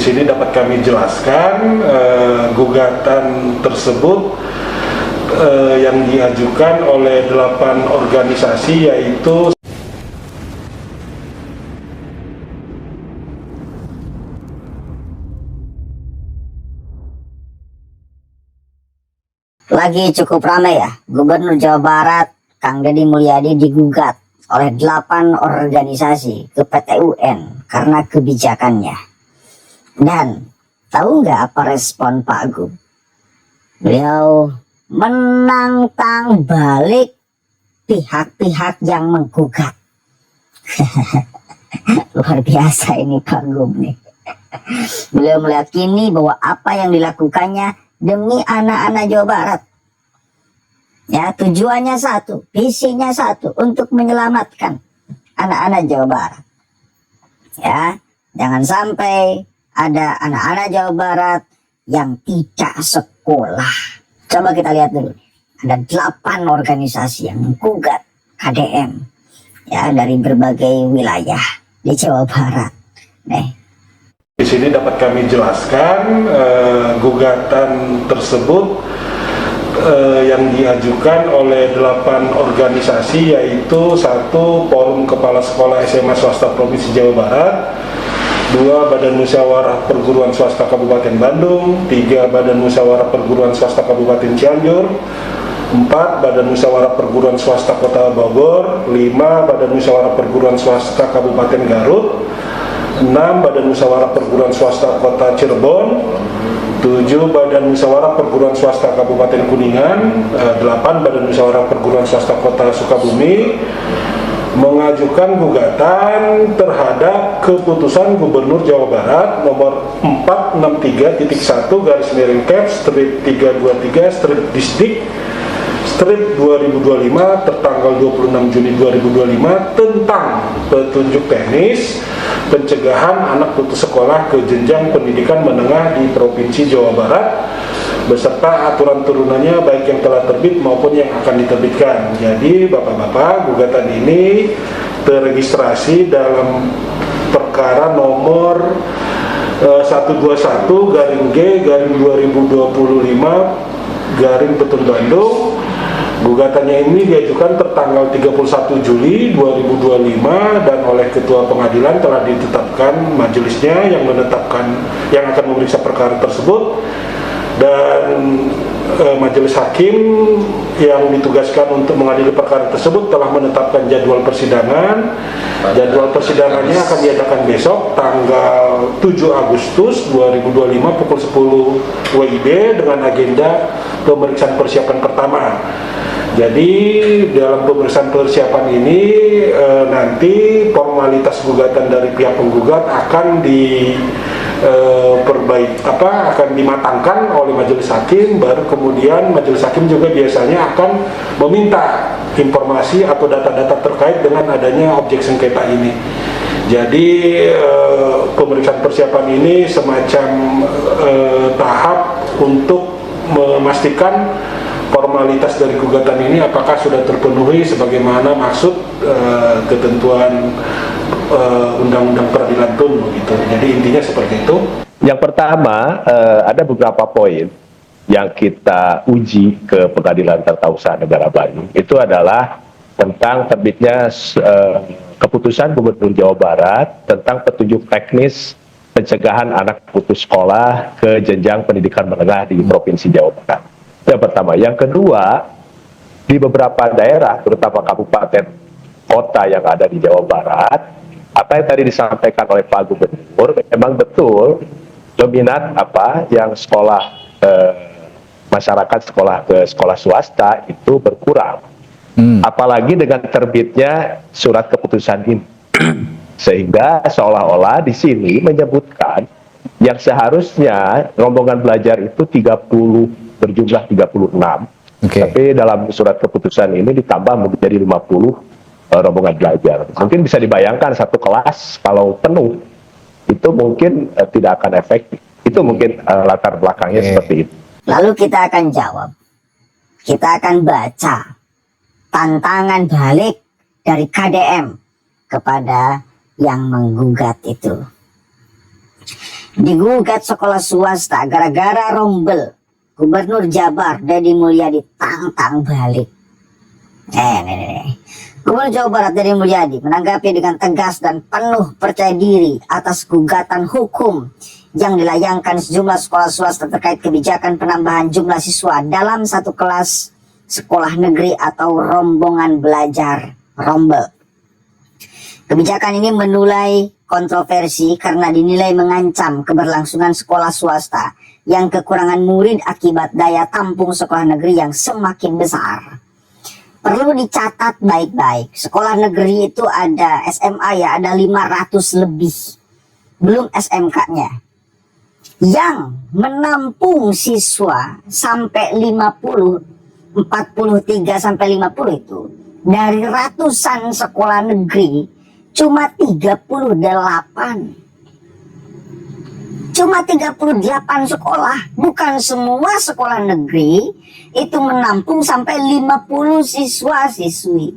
sini dapat kami jelaskan gugatan tersebut yang diajukan oleh 8 organisasi, yaitu lagi cukup ramai ya, Gubernur Jawa Barat Kang Deddy Mulyadi digugat oleh 8 organisasi ke PT UN karena kebijakannya. Dan tahu nggak apa respon Pak Gub? Beliau menantang balik pihak-pihak yang menggugat. Luar biasa ini Pak Gub nih. Beliau meyakini bahwa apa yang dilakukannya demi anak-anak Jawa Barat. Ya, tujuannya satu, visinya satu, untuk menyelamatkan anak-anak Jawa Barat. Ya, jangan sampai ada anak-anak Jawa Barat yang tidak sekolah. Coba kita lihat dulu. Ada 8 organisasi yang menggugat KDM ya dari berbagai wilayah di Jawa Barat. Nih. Di sini dapat kami jelaskan gugatan tersebut yang diajukan oleh 8 organisasi, yaitu 1 Forum Kepala Sekolah SMA Swasta Provinsi Jawa Barat, 2 Badan Musyawarah Perguruan Swasta Kabupaten Bandung, 3 Badan Musyawarah Perguruan Swasta Kabupaten Cianjur, 4 Badan Musyawarah Perguruan Swasta Kota Bogor, 5 Badan Musyawarah Perguruan Swasta Kabupaten Garut, 6 Badan Musyawarah Perguruan Swasta Kota Cirebon, 7 Badan Musyawarah Perguruan Swasta Kabupaten Kuningan, 8 Badan Musyawarah Perguruan Swasta Kota Sukabumi mengajukan gugatan terhadap keputusan Gubernur Jawa Barat nomor 463.1/Cap/323/Distrik 2025 tertanggal 26 Juni 2025 tentang petunjuk teknis pencegahan anak putus sekolah ke jenjang pendidikan menengah di Provinsi Jawa Barat beserta aturan turunannya baik yang telah terbit maupun yang akan diterbitkan. Jadi Bapak-bapak, gugatan ini terregistrasi dalam perkara nomor 121/G/2025 Bandung. Gugatannya ini diajukan tertanggal 31 Juli 2025 dan oleh Ketua Pengadilan telah ditetapkan majelisnya yang akan memeriksa perkara tersebut, dan majelis hakim yang ditugaskan untuk mengadili perkara tersebut telah menetapkan jadwal persidangan. Jadwal persidangannya akan diadakan besok tanggal 7 Agustus 2025 pukul 10 WIB dengan agenda pemeriksaan persiapan pertama. Jadi dalam pemeriksaan persiapan ini nanti formalitas gugatan dari pihak penggugat akan akan dimatangkan oleh majelis hakim, baru kemudian majelis hakim juga biasanya akan meminta informasi atau data-data terkait dengan adanya objek sengketa ini. Jadi pemeriksaan persiapan ini semacam tahap untuk memastikan formalitas dari gugatan ini apakah sudah terpenuhi sebagaimana maksud ketentuan Undang-Undang Peradilan Tun begitu. Jadi intinya seperti itu. Yang pertama, ada beberapa poin yang kita uji ke Pengadilan Tata Usaha Negara Bandung. Itu adalah tentang terbitnya keputusan Gubernur Jawa Barat tentang petunjuk teknis pencegahan anak putus sekolah ke jenjang pendidikan menengah di Provinsi Jawa Barat. Yang pertama. Yang kedua, di beberapa daerah, terutama kabupaten kota yang ada di Jawa Barat, apa yang tadi disampaikan oleh Pak Gubernur, memang betul dominan yang sekolah masyarakat sekolah ke sekolah swasta itu berkurang. Apalagi dengan terbitnya surat keputusan ini. Sehingga seolah-olah di sini menyebutkan yang seharusnya rombongan belajar itu 30 berjumlah 36. Tapi dalam surat keputusan ini ditambah menjadi 50 rombongan belajar. Mungkin bisa dibayangkan satu kelas kalau penuh itu mungkin tidak akan efektif. Itu mungkin latar belakangnya seperti itu. Lalu kita akan jawab. Kita akan baca tantangan balik dari KDM kepada yang menggugat itu. digugat sekolah swasta gara-gara rombel. Gubernur Jabar Deddy Mulyadi tantang balik. Gubernur Jawa Barat Deddy Mulyadi menanggapi dengan tegas dan penuh percaya diri atas gugatan hukum yang dilayangkan sejumlah sekolah swasta terkait kebijakan penambahan jumlah siswa dalam satu kelas sekolah negeri atau rombongan belajar rombel. Kebijakan ini menuai kontroversi karena dinilai mengancam keberlangsungan sekolah swasta yang kekurangan murid akibat daya tampung sekolah negeri yang semakin besar. Perlu dicatat baik-baik, sekolah negeri itu ada SMA ya, ada 500 lebih, belum SMK-nya. Yang menampung siswa sampai 50, 43 sampai 50 itu, dari ratusan sekolah negeri, cuma 38. Cuma 38 sekolah, bukan semua sekolah negeri itu menampung sampai 50 siswa-siswi.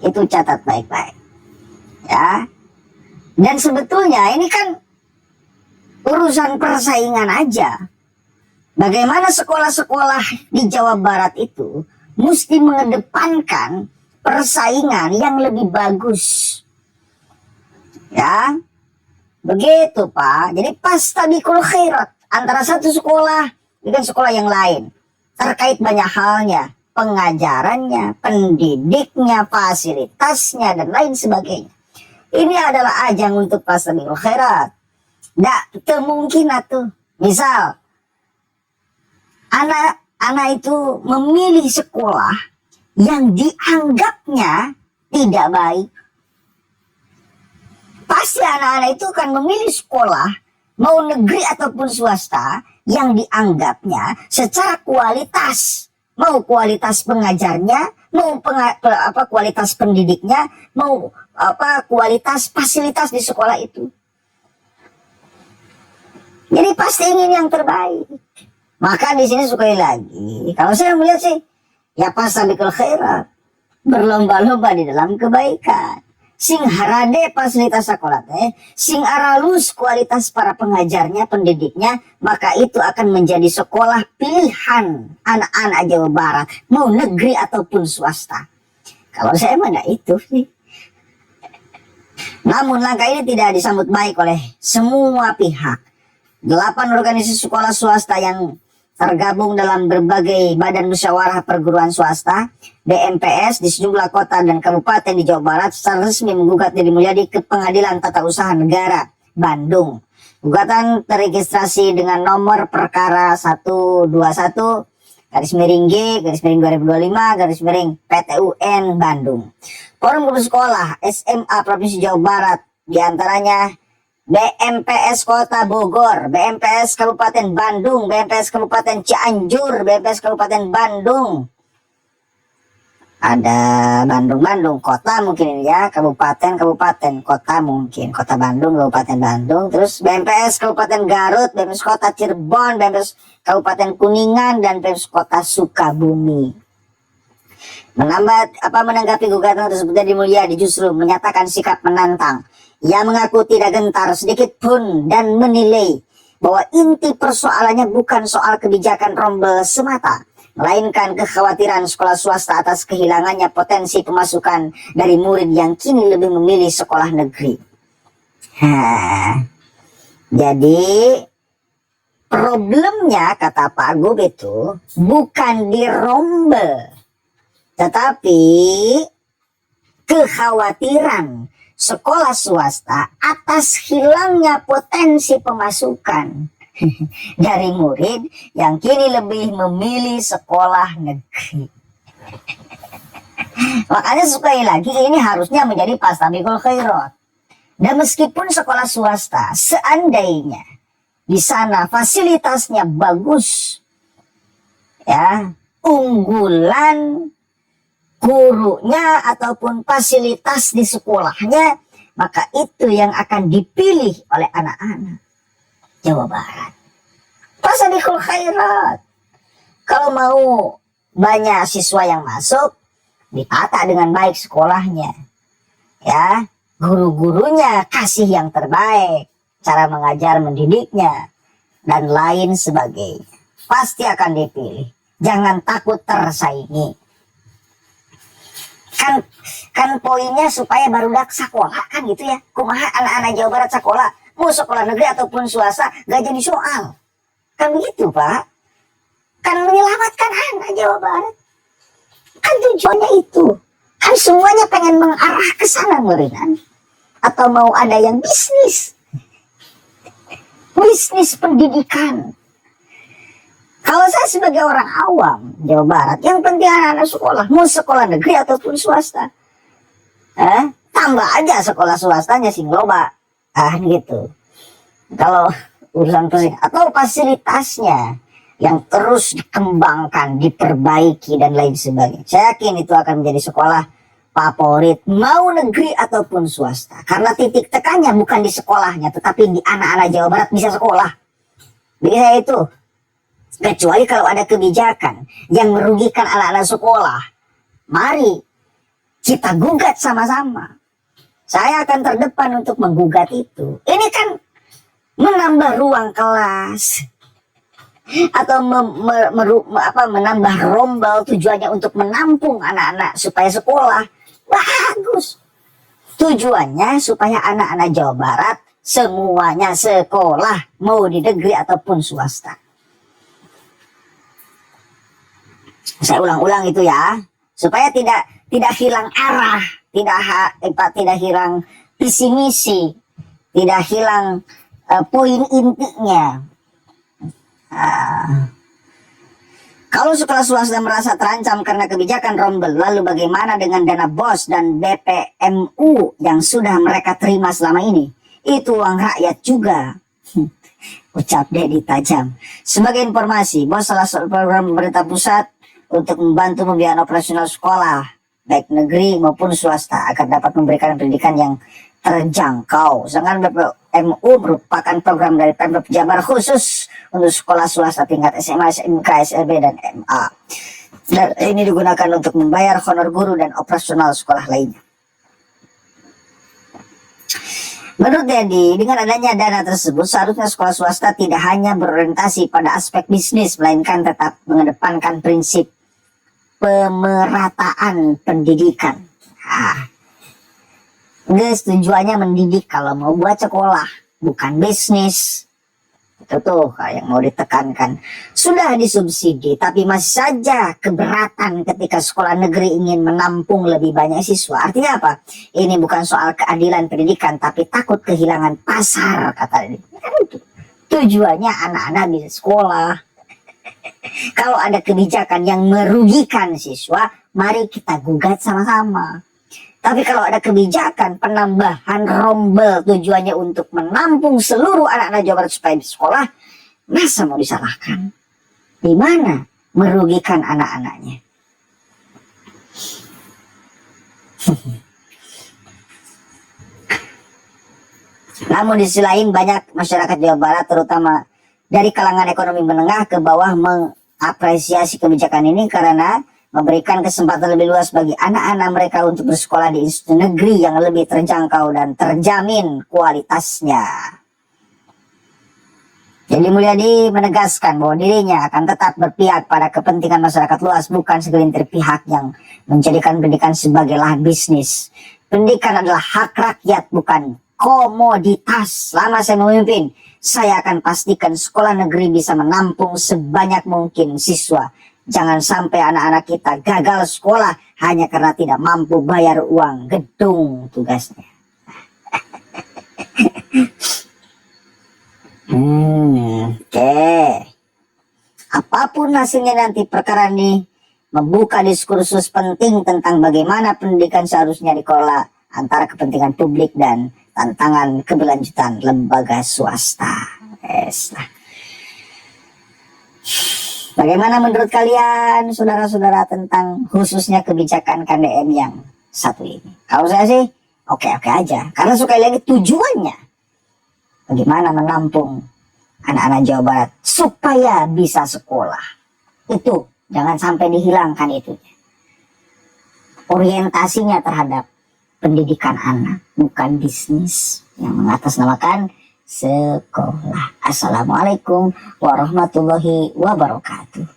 Itu catat baik-baik. Ya. Dan sebetulnya ini kan urusan persaingan aja. Bagaimana sekolah-sekolah di Jawa Barat itu mesti mengedepankan persaingan yang lebih bagus. Ya. Begitu Pak, jadi fastabiqul khairat antara satu sekolah dengan sekolah yang lain terkait banyak halnya, pengajarannya, pendidiknya, fasilitasnya dan lain sebagainya. Ini adalah ajang untuk fastabiqul khairat. Nggak mungkin tuh, misal anak itu memilih sekolah yang dianggapnya tidak baik. Pasti anak-anak itu akan memilih sekolah, mau negeri ataupun swasta, yang dianggapnya secara kualitas. Mau kualitas pengajarnya, mau kualitas pendidiknya, mau kualitas fasilitas di sekolah itu. Jadi pasti ingin yang terbaik. Maka di sini sekali lagi, kalau saya melihat sih, ya fastabiqul khairat, berlomba-lomba di dalam kebaikan. Sing harade fasilitas sekolah sing aralus kualitas para pengajarnya, pendidiknya, maka itu akan menjadi sekolah pilihan anak-anak Jawa Barat, mau negeri ataupun swasta. Kalau saya mah enggak itu sih. Namun langkah ini tidak disambut baik oleh semua pihak. 8 organisasi sekolah swasta yang tergabung dalam berbagai badan musyawarah perguruan swasta BMPS di sejumlah kota dan kabupaten di Jawa Barat secara resmi menggugat Deddy Mulyadi ke Pengadilan Tata Usaha Negara Bandung. Gugatan terregistrasi dengan nomor perkara 121 /G/2025 /PTUN Bandung. Forum Guru Sekolah SMA Provinsi Jawa Barat diantaranya BMPS Kota Bogor, BMPS Kabupaten Bandung, BMPS Kabupaten Cianjur, BMPS Kabupaten Bandung. Ada Bandung, kota mungkin ini ya, kabupaten, kota mungkin, kota Bandung, Kabupaten Bandung. Terus BMPS Kabupaten Garut, BMPS Kota Cirebon, BMPS Kabupaten Kuningan, dan BMPS Kota Sukabumi. Menanggapi gugatan tersebut, Deddy Mulyadi justru menyatakan sikap menantang. Ia mengaku tidak gentar sedikit pun dan menilai bahwa inti persoalannya bukan soal kebijakan rombel semata, melainkan kekhawatiran sekolah swasta atas kehilangannya potensi pemasukan dari murid yang kini lebih memilih sekolah negeri. Jadi problemnya, kata Pak Gub, itu bukan di rombel, tetapi kekhawatiran sekolah swasta atas hilangnya potensi pemasukan dari murid yang kini lebih memilih sekolah negeri. Makanya sekali lagi ini harusnya menjadi fastabiqul khairat. Dan meskipun sekolah swasta seandainya di sana fasilitasnya bagus, ya, unggulan, gurunya ataupun fasilitas di sekolahnya, maka itu yang akan dipilih oleh anak-anak Jawa Barat. Fastabiqul khairat. Kalau mau banyak siswa yang masuk, ditata dengan baik sekolahnya. Ya, guru-gurunya kasih yang terbaik. cara mengajar mendidiknya, dan lain sebagainya. Pasti akan dipilih. Jangan takut tersaingi. Kan poinnya supaya barudak sekolah kan gitu ya. Kumaha anak-anak Jawa Barat sekolah, mau sekolah negeri ataupun swasta, gak jadi soal. Kan begitu Pak. Kan menyelamatkan anak Jawa Barat. Kan tujuannya itu. Kan semuanya pengen mengarah ke sana meureun. Atau mau ada yang bisnis. Bisnis pendidikan. Kalau saya sebagai orang awam Jawa Barat, yang penting anak-anak sekolah, mau sekolah negeri ataupun swasta. Tambah aja sekolah swastanya sing loba. Gitu. Kalau urusan atau fasilitasnya yang terus dikembangkan, diperbaiki dan lain sebagainya. Saya yakin itu akan menjadi sekolah favorit, mau negeri ataupun swasta. Karena titik tekannya bukan di sekolahnya, tetapi di anak-anak Jawa Barat bisa sekolah. Jadi saya itu, kecuali kalau ada kebijakan yang merugikan anak-anak sekolah, mari kita gugat sama-sama. Saya akan terdepan untuk menggugat itu. Ini kan menambah ruang kelas atau menambah rombel, tujuannya untuk menampung anak-anak supaya sekolah. Bagus. Tujuannya supaya anak-anak Jawa Barat semuanya sekolah, mau di negeri ataupun swasta. Saya ulang-ulang itu ya, supaya tidak hilang arah, tidak hilang visi misi, tidak hilang poin intinya. Kalau sekolah swasta merasa terancam karena kebijakan rombel, lalu bagaimana dengan dana BOS dan BPMU yang sudah mereka terima selama ini? Itu uang rakyat juga. Ucap Dedi tajam. Sebagai informasi, BOS salah satu program pemerintah pusat untuk membantu pembiayaan operasional sekolah, baik negeri maupun swasta, agar dapat memberikan pendidikan yang terjangkau. Sedangkan BPMU merupakan program dari Pemprov Jabar khusus untuk sekolah swasta tingkat SMA, SMK, SLB, dan MA. Dan ini digunakan untuk membayar honor guru dan operasional sekolah lainnya. Menurut Dedi, dengan adanya dana tersebut, seharusnya sekolah swasta tidak hanya berorientasi pada aspek bisnis, melainkan tetap mengedepankan prinsip pemerataan pendidikan. Tujuannya mendidik kalau mau buat sekolah, bukan bisnis. Itu tuh yang mau ditekankan. Sudah disubsidi, tapi masih saja keberatan ketika sekolah negeri ingin menampung lebih banyak siswa. Artinya apa? Ini bukan soal keadilan pendidikan, tapi takut kehilangan pasar, kata dia. Tujuannya anak-anak bisa sekolah. Kalau ada kebijakan yang merugikan siswa, mari kita gugat sama-sama. Tapi kalau ada kebijakan penambahan rombel tujuannya untuk menampung seluruh anak-anak Jawa Barat supaya di sekolah, masa mau disalahkan? Di mana merugikan anak-anaknya? Namun di sisi lain banyak masyarakat Jawa Barat, terutama dari kalangan ekonomi menengah ke bawah, mengapresiasi kebijakan ini karena memberikan kesempatan lebih luas bagi anak-anak mereka untuk bersekolah di institusi negeri yang lebih terjangkau dan terjamin kualitasnya. Jadi Mulyadi menegaskan bahwa dirinya akan tetap berpihak pada kepentingan masyarakat luas, bukan segelintir pihak yang menjadikan pendidikan sebagai lahan bisnis. Pendidikan adalah hak rakyat, bukan komoditas. Selama saya memimpin, saya akan pastikan sekolah negeri bisa menampung sebanyak mungkin siswa. Jangan sampai anak-anak kita gagal sekolah hanya karena tidak mampu bayar uang gedung tugasnya. Oke. Apapun hasilnya nanti, perkara ini membuka diskursus penting tentang bagaimana pendidikan seharusnya dikelola antara kepentingan publik dan tantangan keberlanjutan lembaga swasta. Bagaimana menurut kalian, saudara-saudara, tentang khususnya kebijakan KDM yang satu ini? Kalau saya sih, oke-oke aja. Karena sekali lagi tujuannya, bagaimana menampung anak-anak Jawa Barat supaya bisa sekolah. Itu, jangan sampai dihilangkan itu. Orientasinya terhadap pendidikan anak, bukan bisnis yang mengatasnamakan sekolah. Assalamualaikum warahmatullahi wabarakatuh.